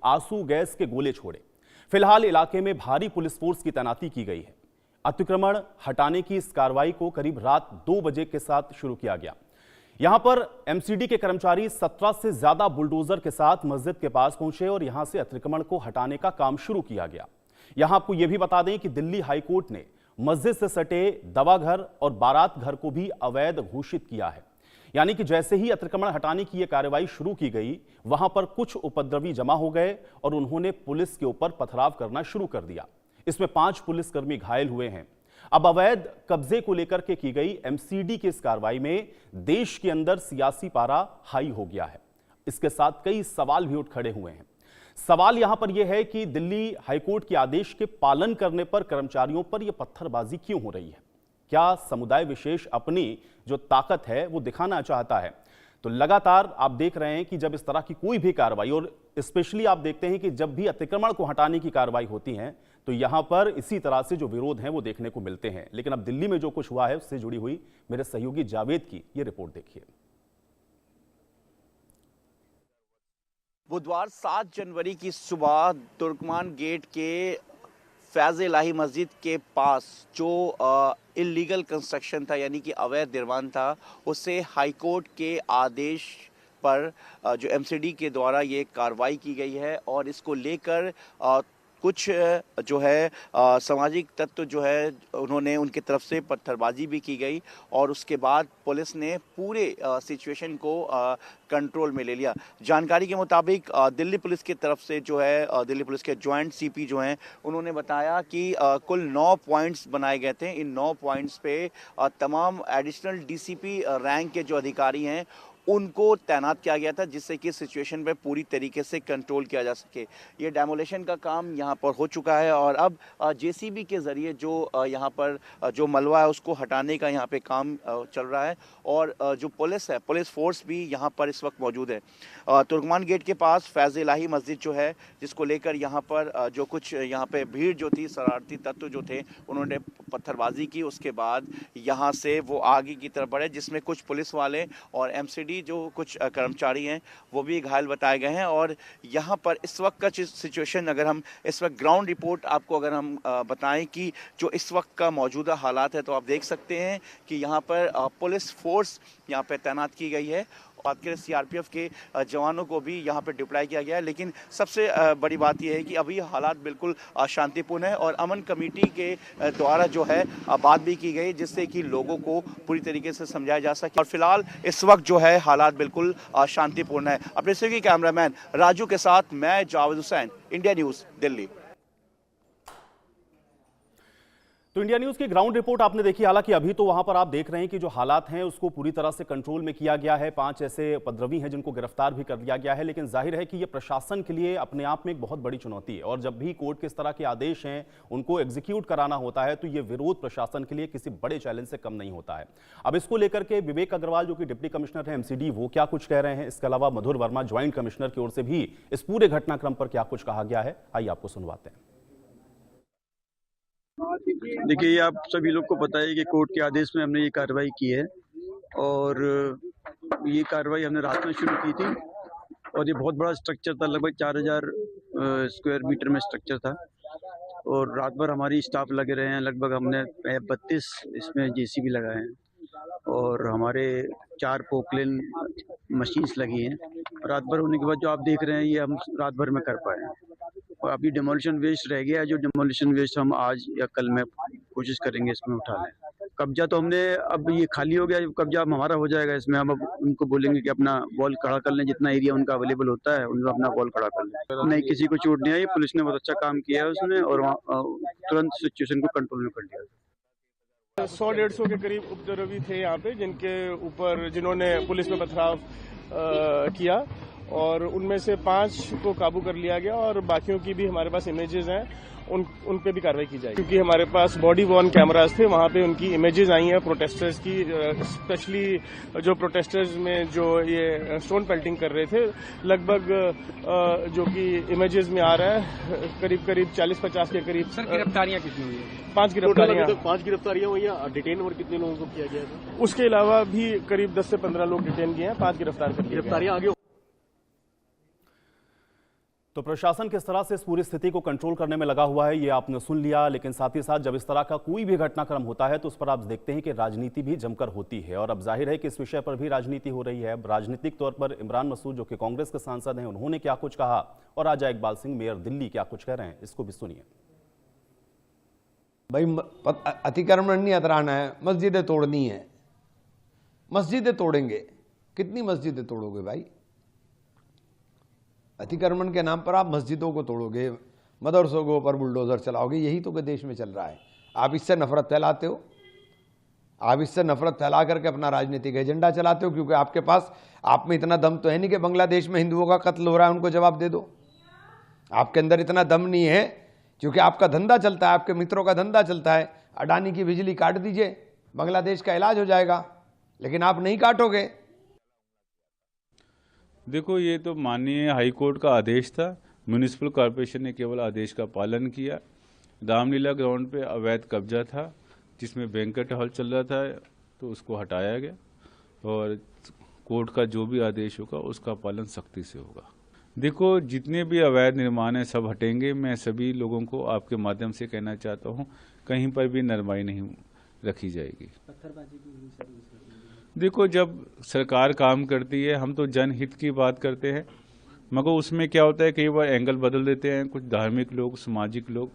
आंसू गैस के गोले छोड़े। फिलहाल इलाके में भारी पुलिस फोर्स की तैनाती की गई है। अतिक्रमण हटाने की इस कार्रवाई को करीब रात 2 बजे के साथ शुरू किया गया। यहां पर एमसीडी के कर्मचारी 17 से ज्यादा बुलडोजर के साथ मस्जिद के पास पहुंचे और यहां से अतिक्रमण को हटाने का काम शुरू किया गया। यहां आपको यह भी बता दें कि दिल्ली हाईकोर्ट ने मस्जिद से सटे दवाघर और बारात घर को भी अवैध घोषित किया है। यानी कि जैसे ही अतिक्रमण हटाने की यह कार्रवाई शुरू की गई, वहां पर कुछ उपद्रवी जमा हो गए और उन्होंने पुलिस के ऊपर पथराव करना शुरू कर दिया। इसमें 5 पुलिसकर्मी घायल हुए हैं। अब अवैध कब्जे को लेकर के की गई एमसीडी की इस कार्रवाई में देश के अंदर सियासी पारा हाई हो गया है। इसके साथ कई सवाल भी उठ खड़े हुए हैं। सवाल यहां पर यह है कि दिल्ली हाईकोर्ट के आदेश के पालन करने पर कर्मचारियों पर यह पत्थरबाजी क्यों हो रही है? क्या समुदाय विशेष अपनी जो ताकत है वो दिखाना चाहता है? तो लगातार आप देख रहे हैं कि जब इस तरह की कोई भी कार्रवाई, और स्पेशली आप देखते हैं कि जब भी अतिक्रमण को हटाने की कार्रवाई होती है तो यहां पर इसी तरह से जो विरोध हैं वो देखने को मिलते हैं। लेकिन अब दिल्ली में जो कुछ हुआ है उससे जुड़ी हुई मेरे सहयोगी जावेद की ये रिपोर्ट देखिए। बुधवार 7 जनवरी की सुबह तुर्कमान गेट के फैज़ इलाही मस्जिद के पास जो इल्लीगल कंस्ट्रक्शन था, यानी कि अवैध निर्माण था, उससे हाईकोर्ट के आदेश पर जो एमसीडी के द्वारा ये कार्रवाई की गई है। और इसको लेकर कुछ जो है सामाजिक तत्व जो है उन्होंने उनकी तरफ से पत्थरबाजी भी की गई और उसके बाद पुलिस ने पूरे सिचुएशन को कंट्रोल में ले लिया। जानकारी के मुताबिक दिल्ली पुलिस की तरफ से जो है दिल्ली पुलिस के जॉइंट सीपी जो हैं उन्होंने बताया कि कुल 9 पॉइंट्स बनाए गए थे। इन 9 पॉइंट्स पे तमाम एडिशनल डीसीपी रैंक के जो अधिकारी हैं उनको तैनात किया गया था, जिससे कि सिचुएशन पे पूरी तरीके से कंट्रोल किया जा सके। ये डेमोलेशन का काम यहाँ पर हो चुका है और अब जेसीबी के ज़रिए जो यहाँ पर जो मलबा है उसको हटाने का यहाँ पे काम चल रहा है। और जो पुलिस है, पुलिस फोर्स भी यहाँ पर इस वक्त मौजूद है। तुर्कमान गेट के पास फैज़ इलाही मस्जिद जो है, जिसको लेकर यहाँ पर जो कुछ यहाँ पे भीड़ जो थी, शरारती तत्व जो थे, उन्होंने पत्थरबाजी की। उसके बाद यहाँ से वो आगे की तरफ बढ़े, जिसमें कुछ पुलिस वाले और एमसीडी जो कुछ कर्मचारी हैं वो भी घायल बताए गए हैं। और यहाँ पर इस वक्त का सिचुएशन, अगर हम इस वक्त ग्राउंड रिपोर्ट आपको अगर हम बताएं कि जो इस वक्त का मौजूदा हालात है, तो आप देख सकते हैं कि यहाँ पर पुलिस फोर्स यहाँ पे तैनात की गई है। बात करें सीआरपीएफ के जवानों को भी यहाँ पे डिप्लॉय किया गया है। लेकिन सबसे बड़ी बात यह है कि अभी हालात बिल्कुल शांतिपूर्ण है और अमन कमेटी के द्वारा जो है बात भी की गई, जिससे कि लोगों को पूरी तरीके से समझाया जा सके। और फिलहाल इस वक्त जो है हालात बिल्कुल शांतिपूर्ण है। अपने सहयोगी कैमरामैन राजू के साथ मैं जावेद हुसैन, इंडिया न्यूज़, दिल्ली। तो इंडिया न्यूज़ की ग्राउंड रिपोर्ट आपने देखी। हालांकि अभी तो वहां पर आप देख रहे हैं कि जो हालात हैं उसको पूरी तरह से कंट्रोल में किया गया है। 5 ऐसे उपद्रवी हैं जिनको गिरफ्तार भी कर लिया गया है। लेकिन जाहिर है कि ये प्रशासन के लिए अपने आप में एक बहुत बड़ी चुनौती है और जब भी कोर्ट के इस तरह के आदेश हैं उनको एग्जीक्यूट कराना होता है तो ये विरोध प्रशासन के लिए किसी बड़े चैलेंज से कम नहीं होता है। अब इसको लेकर के विवेक अग्रवाल जो कि डिप्टी कमिश्नर है एमसीडी, वो क्या कुछ कह रहे हैं, इसके अलावा मधुर वर्मा ज्वाइंट कमिश्नर की ओर से भी इस पूरे घटनाक्रम पर क्या कुछ कहा गया है, आइए आपको सुनवाते हैं। देखिए, ये आप सभी लोग को पता है कि कोर्ट के आदेश में हमने ये कार्रवाई की है और ये कार्रवाई हमने रात में शुरू की थी और ये बहुत बड़ा स्ट्रक्चर था, लगभग 4000 स्क्वायर मीटर में स्ट्रक्चर था और रात भर हमारी स्टाफ लगे रहे हैं। लगभग हमने 32 इसमें जेसीबी लगाए हैं और हमारे 4 पोकलेन मशीन्स लगी हैं। रात भर होने के बाद जो आप देख रहे हैं ये हम रात भर में कर पाए हैं। और अभी डिमोलिशन वेस्ट रह गया है, जो डिमोलिशन वेस्ट हम आज या कल में कोशिश करेंगे इसमें उठा लें। कब्जा तो हमने, अब ये खाली हो गया, कब्जा अब हमारा हो जाएगा इसमें। हम अब उनको बोलेंगे कि अपना वॉल खड़ा कर लें, जितना एरिया उनका अवेलेबल होता है उनका अपना वॉल खड़ा कर लें। नहीं, किसी को चोट नहीं आई, पुलिस ने बहुत अच्छा काम किया है उसमें और तुरंत सिचुएशन को कंट्रोल में कर लिया। 100-150 के करीब उपद्रवी थे यहाँ पे, जिनके ऊपर जिन्होंने पुलिस में पथराव किया और उनमें से 5 को काबू कर लिया गया और बाकियों की भी हमारे पास इमेजेस हैं, उन पे भी कार्रवाई की जाएगी। क्योंकि हमारे पास बॉडी वॉर्न कैमरास थे, वहाँ पे उनकी इमेजेस आई हैं प्रोटेस्टर्स की, स्पेशली जो प्रोटेस्टर्स में जो ये स्टोन पेल्टिंग कर रहे थे। लगभग जो कि इमेजेस में आ रहा है करीब 40-50 के करीब। सर, गिरफ्तारियां कितनी हुई है? 5 गिरफ्तारियां। 5 गिरफ्तारियां हुई हैं। डिटेन और कितने लोगों को किया गया है? उसके अलावा भी करीब 10 से 15 लोग डिटेन किए हैं, 5 गिरफ्तार कर लिए। गिरफ्तारियां आगे तो प्रशासन किस तरह से इस पूरी स्थिति को कंट्रोल करने में लगा हुआ है ये आपने सुन लिया, लेकिन साथ ही साथ जब इस तरह का कोई भी घटनाक्रम होता है तो उस पर आप देखते हैं कि राजनीति भी जमकर होती है। और अब जाहिर है कि इस विषय पर भी राजनीति हो रही है। अब राजनीतिक तौर पर इमरान मसूद जो कि कांग्रेस के सांसद हैं, उन्होंने क्या कुछ कहा और राजा इकबाल सिंह मेयर दिल्ली क्या कुछ कह रहे हैं, इसको भी सुनिए। भाई अतिक्रमण नहीं हटवाना है, मस्जिदें तोड़नी है। मस्जिदें तोड़ेंगे, कितनी मस्जिदें तोड़ोगे भाई? अतिक्रमण के नाम पर आप मस्जिदों को तोड़ोगे, मदरसों के ऊपर बुलडोजर चलाओगे, यही तो देश में चल रहा है। आप इससे नफरत फैलाते हो, आप इससे नफरत फैला करके अपना राजनीतिक एजेंडा चलाते हो, क्योंकि आपके पास, आप में इतना दम तो है नहीं कि बांग्लादेश में हिंदुओं का कत्ल हो रहा है उनको जवाब दे दो। आपके अंदर इतना दम नहीं है, क्योंकि आपका धंधा चलता है, आपके मित्रों का धंधा चलता है। अडानी की बिजली काट दीजिए, बांग्लादेश का इलाज हो जाएगा, लेकिन आप नहीं काटोगे। देखो, ये तो माननीय हाई कोर्ट का आदेश था। म्यूनिसिपल कॉरपोरेशन ने केवल आदेश का पालन किया। रामलीला ग्राउंड पे अवैध कब्जा था जिसमें बैंक्वेट हॉल चल रहा था, तो उसको हटाया गया और कोर्ट का जो भी आदेश होगा उसका पालन सख्ती से होगा। देखो, जितने भी अवैध निर्माण हैं सब हटेंगे। मैं सभी लोगों को आपके माध्यम से कहना चाहता हूँ, कहीं पर भी नरमाई नहीं रखी जाएगी। देखो, जब सरकार काम करती है, हम तो जनहित की बात करते हैं, मगर उसमें क्या होता है, कई बार एंगल बदल देते हैं कुछ धार्मिक लोग, सामाजिक लोग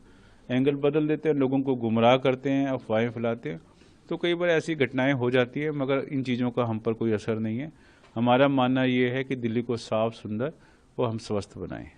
एंगल बदल देते हैं, लोगों को गुमराह करते हैं, अफवाहें फैलाते हैं, तो कई बार ऐसी घटनाएं हो जाती है, मगर इन चीज़ों का हम पर कोई असर नहीं है। हमारा मानना ये है कि दिल्ली को साफ, सुंदर और हम स्वस्थ बनाएं।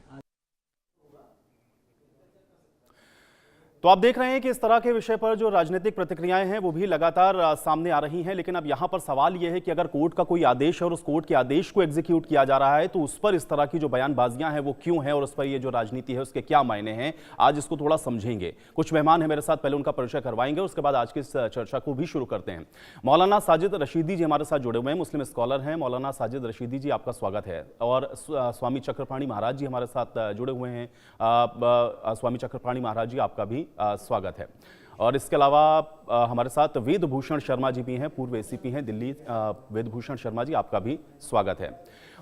तो आप देख रहे हैं कि इस तरह के विषय पर जो राजनीतिक प्रतिक्रियाएं हैं वो भी लगातार सामने आ रही हैं। लेकिन अब यहां पर सवाल यह है कि अगर कोर्ट का कोई आदेश है और उस कोर्ट के आदेश को एग्जीक्यूट किया जा रहा है तो उस पर इस तरह की जो बयानबाजियां हैं वो क्यों है और उस पर ये जो राजनीति है उसके क्या मायने हैं, आज इसको थोड़ा समझेंगे। कुछ मेहमान हैं मेरे साथ, पहले उनका परिचय करवाएंगे, उसके बाद आज की इस चर्चा को भी शुरू करते हैं। मौलाना साजिद रशीदी जी हमारे साथ जुड़े हुए हैं, मुस्लिम स्कॉलर हैं। मौलाना साजिद रशीदी जी, आपका स्वागत है। और स्वामी चक्रपाणी महाराज जी हमारे साथ जुड़े हुए हैं। स्वामी चक्रपाणी महाराज जी, आपका भी स्वागत है। और इसके अलावा हमारे साथ वेदभूषण शर्मा जी भी हैं, पूर्व एसीपी हैं दिल्ली। वेदभूषण शर्मा जी, आपका भी स्वागत है।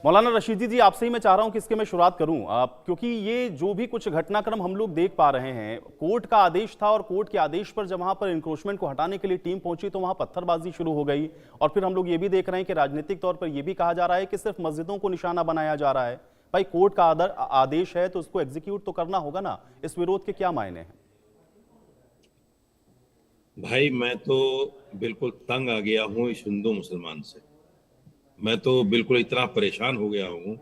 मौलाना रशीदी जी, आपसे ही मैं चाह रहा हूं कि इसके मैं शुरुआत करूं, क्योंकि ये जो भी कुछ घटनाक्रम हम लोग देख पा रहे हैं, कोर्ट का आदेश था और कोर्ट के आदेश पर जब वहां पर इंक्रोचमेंट को हटाने के लिए टीम पहुंची तो वहां पत्थरबाजी शुरू हो गई। और फिर हम लोग ये भी देख रहे हैं कि राजनीतिक तौर पर यह भी कहा जा रहा है कि सिर्फ मस्जिदों को निशाना बनाया जा रहा है। भाई, कोर्ट का आदेश है तो उसको एग्जीक्यूट तो करना होगा ना। इस विरोध के क्या मायने हैं? भाई, मैं तो बिल्कुल तंग आ गया हूँ इस हिंदू मुसलमान से। मैं तो बिल्कुल इतना परेशान हो गया हूँ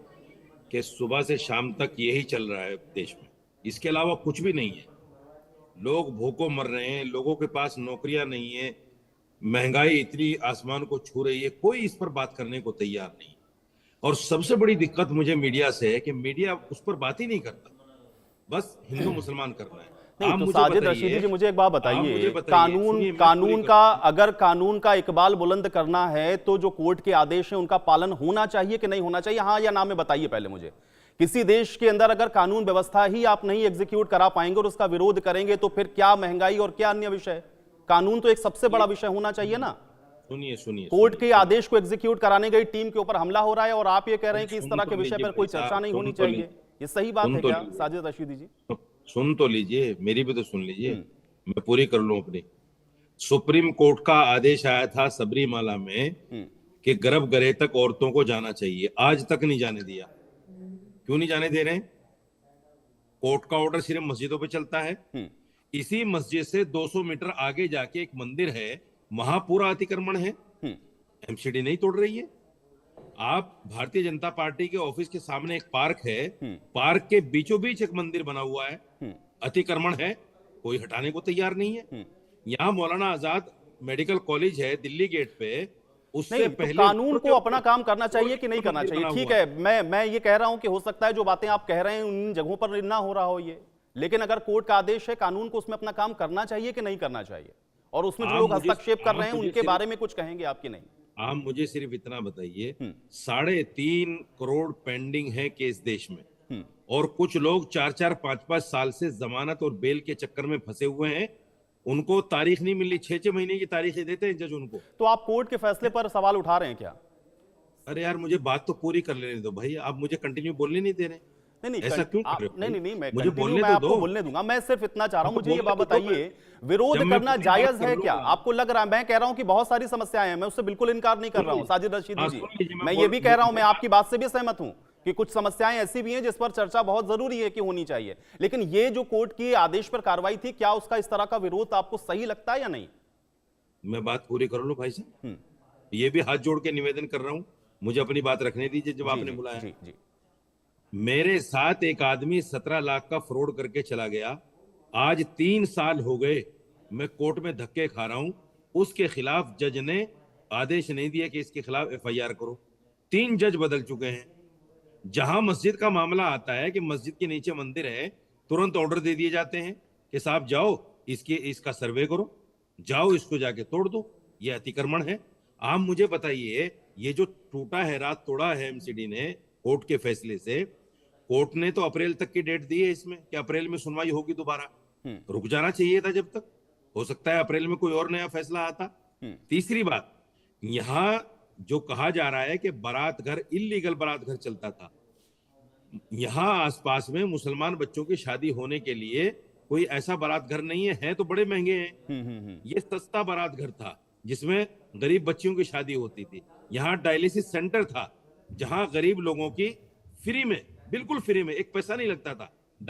कि सुबह से शाम तक यही चल रहा है देश में, इसके अलावा कुछ भी नहीं है। लोग भूखों मर रहे हैं, लोगों के पास नौकरियां नहीं है, महंगाई इतनी आसमान को छू रही है, कोई इस पर बात करने को तैयार नहीं। और सबसे बड़ी दिक्कत मुझे मीडिया से है कि मीडिया उस पर बात ही नहीं करता, बस हिंदू मुसलमान करना है। नहीं, तो साजिद रशीदी जी, मुझे एक बात बताइए, कानून का, अगर कानून का इकबाल बुलंद करना है तो जो कोर्ट के आदेश हैं उनका पालन होना चाहिए कि नहीं होना चाहिए? हाँ या ना में बताइए पहले मुझे। किसी देश के अंदर अगर कानून व्यवस्था ही आप नहीं एग्जीक्यूट करा पाएंगे और उसका विरोध करेंगे तो फिर क्या महंगाई और क्या अन्य विषय? कानून तो एक सबसे बड़ा विषय होना चाहिए ना। सुनिए, कोर्ट के आदेश को एग्जीक्यूट कराने गई टीम के ऊपर हमला हो रहा है और आप ये कह रहे हैं कि इस तरह के विषय पर कोई चर्चा नहीं होनी चाहिए। ये सही बात है क्या साजिद रशीदी जी? सुन तो लीजिए, मेरी भी तो सुन लीजिए, मैं पूरी कर लूं अपनी। सुप्रीम कोर्ट का आदेश आया था सबरीमाला में कि गर्भगृह तक औरतों को जाना चाहिए, आज तक नहीं जाने दिया। क्यों नहीं जाने दे रहे हैं? कोर्ट का ऑर्डर सिर्फ मस्जिदों पे चलता है। इसी मस्जिद से 200 मीटर आगे जाके एक मंदिर है, वहां पूरा अतिक्रमण है, एमसीडी नहीं तोड़ रही है। आप भारतीय जनता पार्टी के ऑफिस के सामने एक पार्क है, पार्क के बीचों बीच एक मंदिर बना हुआ है, अतिक्रमण है, कोई हटाने को तैयार नहीं है। यहाँ मौलाना आजाद मेडिकल कॉलेज है दिल्ली गेट पे, उससे पहले तो कानून को अपना काम करना चाहिए कि नहीं करना चाहिए? ठीक है, मैं ये कह रहा हूं कि हो सकता है जो बातें आप कह रहे हैं उन जगहों पर ना हो रहा हो ये, लेकिन अगर कोर्ट का आदेश है, कानून को उसमें अपना काम करना चाहिए कि नहीं करना चाहिए? और उसमें जो लोग हस्तक्षेप कर रहे हैं उनके बारे में कुछ कहेंगे आप कि नहीं? आप मुझे सिर्फ इतना बताइए, 3.5 करोड़ पेंडिंग है केस देश में, और कुछ लोग 4-4, 5-5 साल से जमानत और बेल के चक्कर में फंसे हुए हैं, उनको तारीख नहीं मिली, 6-6 महीने की तारीखें देते हैं जज उनको। तो आप कोर्ट के फैसले पर सवाल उठा रहे हैं क्या? अरे यार, मुझे बात तो पूरी कर लेने दो भाई, आप मुझे कंटिन्यू बोलने नहीं दे रहे। नहीं ऐसा क्यों कर रहे हो? नहीं मैं मुझे continue बोलने मैं तो आपको दो। बोलने दूंगा। मैं सिर्फ इतना चाह रहा हूं, मुझे ये बोलने बात तो दो। बताइए, विरोध जब मैं करना पूरी बात जायज कर है क्या? लूंगा। आपको लग रहा है, मैं कह रहा हूं कि बहुत सारी समस्याएं हैं, मैं उससे बिल्कुल इनकार नहीं कर रहा हूं, साजिद रशीदी हाँ, जी। सुन लीजिए, मैं ये भी कह रहा हूं, मैं आपकी बात से भी सहमत हूं कि कुछ समस्याएं ऐसी भी हैं जिस पर चर्चा बहुत जरूरी है कि होनी चाहिए, लेकिन ये जो कोर्ट की आदेश पर कार्रवाई थी, क्या उसका इस तरह का विरोध आपको सही लगता है या नहीं? मैं बात पूरी कर लूं भाई साहब, ये भी हाथ जोड़ के निवेदन कर रहा हूं, मुझे अपनी बात रखने दीजिए। जब आपने बुलाया, जी जी, मेरे साथ एक आदमी 17 लाख का फ्रॉड करके चला गया, आज 3 साल हो गए मैं कोर्ट में धक्के खा रहा हूं, उसके खिलाफ जज ने आदेश नहीं दिया कि इसके खिलाफ एफआईआर करो। 3 जज बदल चुके हैं। जहां मस्जिद का मामला आता है कि मस्जिद के नीचे मंदिर है, तुरंत ऑर्डर दे दिए जाते हैं कि साहब जाओ इसका सर्वे करो, जाओ इसको जाके तोड़ दो, ये अतिक्रमण है। आप मुझे बताइए, ये जो टूटा है, रात तोड़ा है एमसीडी ने कोर्ट के फैसले से, कोर्ट ने तो अप्रैल तक की डेट दी है इसमें कि अप्रैल में सुनवाई होगी दोबारा। रुक जाना चाहिए था जब तक, हो सकता है अप्रैल में कोई और नया फैसला आता। तीसरी बात, यहां जो कहा जा रहा है कि बारात घर, इल्लीगल बारात घर चलता था, यहां आसपास में मुसलमान बच्चों की शादी होने के लिए कोई ऐसा बारात घर नहीं है तो बड़े महंगे हैं। ये सस्ता बारात घर था जिसमें गरीब बच्चियों की शादी होती थी। यहाँ डायलिसिस सेंटर था जहां गरीब लोगों की फ्री में, बिल्कुल फ्री में, एक पैसा नहीं लगता था,